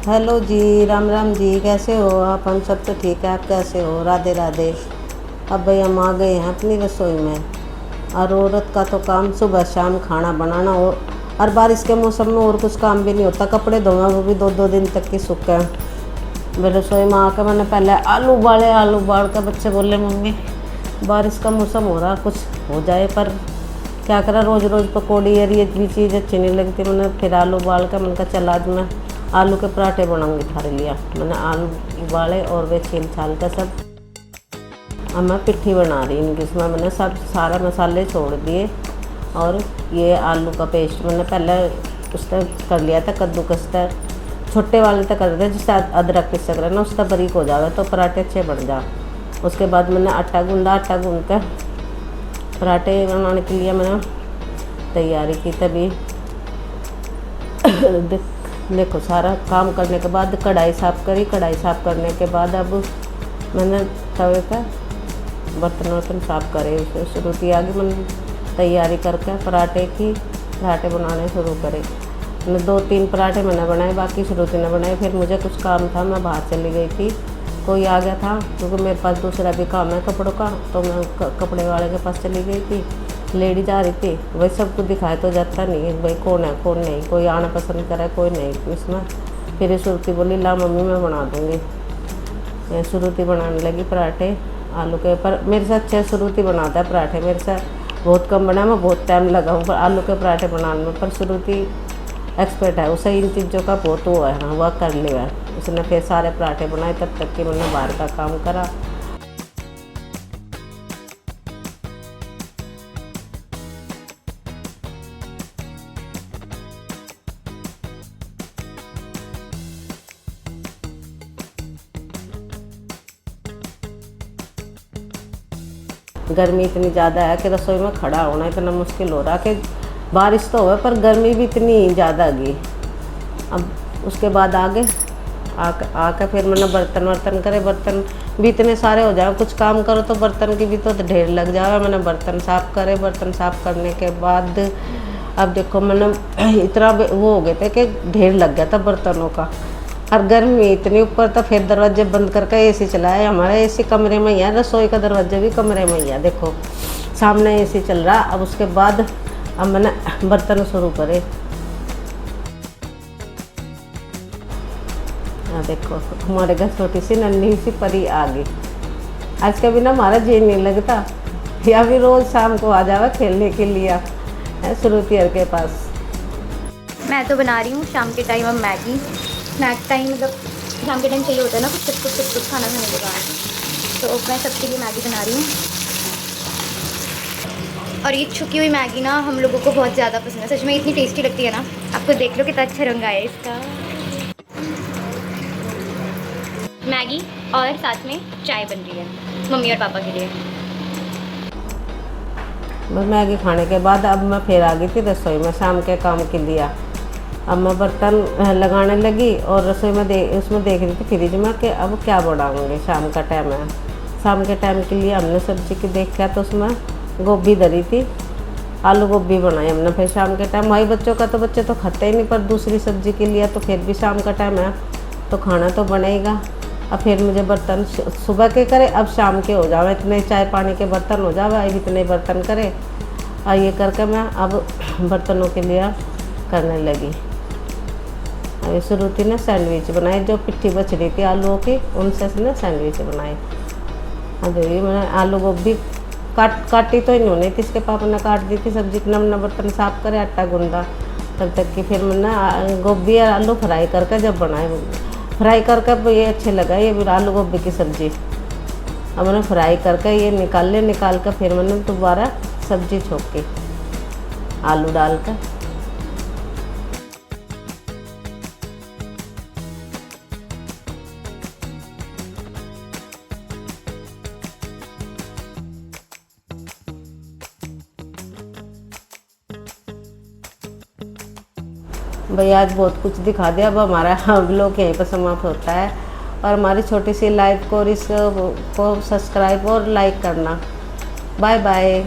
Hello जी, राम राम जी, कैसे हो आप? हम सब तो ठीक है, आप कैसे हो? राधे राधे। अब भाई हम आ गए हैं अपनी रसोई में। और औरत का तो काम सुबह शाम खाना बनाना और बारिश के मौसम में और कुछ काम भी नहीं होता। कपड़े धोना वो भी दो दो दिन तक की सूखे हैं। मैं रसोई में आकर मैंने पहले आलू उबाले। आलू उबाल कर बच्चे बोले मम्मी बारिश का मौसम हो रहा, कुछ हो जाए, पर क्या करा, रोज़ रोज़ पकौड़ी और ये भी चीज़ अच्छी नहीं लगती। मैंने फिर आलू उबाल कर मैंने कहा चल आज मैं आलू के पराठे बनाऊंगी थारे लिया। मैंने आलू उबाले और वे छील छाल कर सब अब मैं पिट्ठी बना रही हूँ, जिसमें मैंने सब सारे मसाले छोड़ दिए। और ये आलू का पेस्ट मैंने पहले उसका कर लिया था, कद्दूकस का छोटे वाले तक कर दिया, जिससे अदरक पिस रहा ना उसका बारीक हो जाए तो पराठे अच्छे बन जा। उसके बाद मैंने आटा गूंद कर पराठे बनाने के लिए मैंने तैयारी की। तभी देखो सारा काम करने के बाद कढ़ाई साफ़ करी। कढ़ाई साफ़ करने के बाद अब मैंने तवे पर बर्तन वर्तन साफ़ करे। उसे शुरू किया कि मैंने तैयारी करके पराठे बनाने शुरू करे। मैंने 2-3 पराठे मैंने बनाए, बाकी श्रुति ने बनाए। फिर मुझे कुछ काम था, मैं बाहर चली गई थी, कोई आ गया था, क्योंकि मेरे पास दूसरा भी काम है कपड़ों का, तो मैं कपड़े वाले के पास चली गई थी। लेडीज आ रही थी, वही सबको दिखाए तो जाता नहीं भाई कौन है कौन नहीं, कोई आना पसंद करे कोई नहीं इसमें। फिर श्रुति बोली ला मम्मी मैं बना दूँगी। श्रुति बनाने लगी पराठे आलू के। पर मेरे से अच्छे श्रुति बनाता है पराठे, मेरे से बहुत कम बनाए, मैं बहुत टाइम लगा हूँ पर आलू के पराठे बनाने में। पर श्रुति एक्सपर्ट है, उसे इन चीज़ों का बहुत वो है, हाँ वह कर लिया है उसने। फिर सारे पराठे बनाए, तब तक कि मैंने बाहर का काम करा। गर्मी इतनी ज़्यादा है कि रसोई में खड़ा होना इतना मुश्किल हो रहा कि बारिश तो हो पर गर्मी भी इतनी ज़्यादा गई। अब उसके बाद आगे आकर फिर मैंने बर्तन वर्तन करे। बर्तन भी इतने सारे हो जाए, कुछ काम करो तो बर्तन की भी तो ढेर लग जाए। मैंने बर्तन साफ़ करे। बर्तन साफ़ करने के बाद अब देखो मैंने इतना वो हो गए थे कि ढेर लग गया था बर्तनों का। और गर्मी इतनी ऊपर, तो फिर दरवाजे बंद करके एसी चलाया। हमारा एसी कमरे में ही है, रसोई का दरवाजा भी कमरे में ही है, देखो सामने एसी चल रहा। अब उसके बाद अब मैंने बर्तन शुरू करे। देखो हमारे घर छोटी सी नन्ही सी परी आ गई। आज कभी ना हमारा जी नहीं लगता, या भी रोज़ शाम को आ जावा खेलने के लिए श्रुति के पास। मैं तो बना रही हूँ शाम के टाइम अब मैगी। स्नैक टाइम मतलब शाम के टाइम चाहिए होता है ना कुछ कुछ खाना खाने के बाद, तो मैं सबके लिए मैगी बना रही हूँ। और ये छुकी हुई मैगी ना हम लोगों को बहुत ज़्यादा पसंद है, सच में इतनी टेस्टी लगती है ना। आपको देख लो कितना अच्छा रंग आया है इसका। मैगी और साथ में चाय बन रही है मम्मी और पापा के लिए। बस मैगी खाने के बाद अब मैं फिर आ गई थी रसोई में शाम के काम के लिए। अब मैं बर्तन लगाने लगी और रसोई में उसमें देख रही थी फ्रिज में कि अब क्या बनाऊंगी। शाम का टाइम है, शाम के टाइम के लिए हमने सब्ज़ी की देखा तो उसमें गोभी धरी थी, आलू गोभी बनाई हमने। फिर शाम के टाइम भाई बच्चों का तो बच्चे तो खाते ही नहीं, पर दूसरी सब्ज़ी के लिए तो फिर भी शाम का टाइम है तो खाना तो बनेगा। अब फिर मुझे बर्तन सुबह के करे अब शाम के हो जावे, इतने चाय पानी के बर्तन हो जावे, अब इतने बर्तन करे। और ये करके मैं अब बर्तनों के लिए करने लगी। अभी श्रुति ने सैंडविच बनाई, जो पिट्ठी बच रही थी आलूओं की उनसे उसने सैंडविच बनाई। अभी मैंने आलू गोभी काटी तो इन्होंने थी, इसके पापा ने काट दी थी सब्जी। नमना बर्तन साफ़ करे, आटा गूंदा, तब तक कि फिर मैंने गोभी और आलू फ्राई करके जब बनाए, फ्राई करके ये अच्छे लगा ये आलू गोभी की सब्ज़ी। अब मैंने फ्राई करके ये निकाल कर फिर मैंने दोबारा सब्ज़ी छोंकी आलू डाल कर। भाई आज बहुत कुछ दिखा दिया। अब हमारा व्लॉग यहीं पर समाप्त होता है। और हमारी छोटी सी लाइफ को सब्सक्राइब और लाइक करना। Bye bye.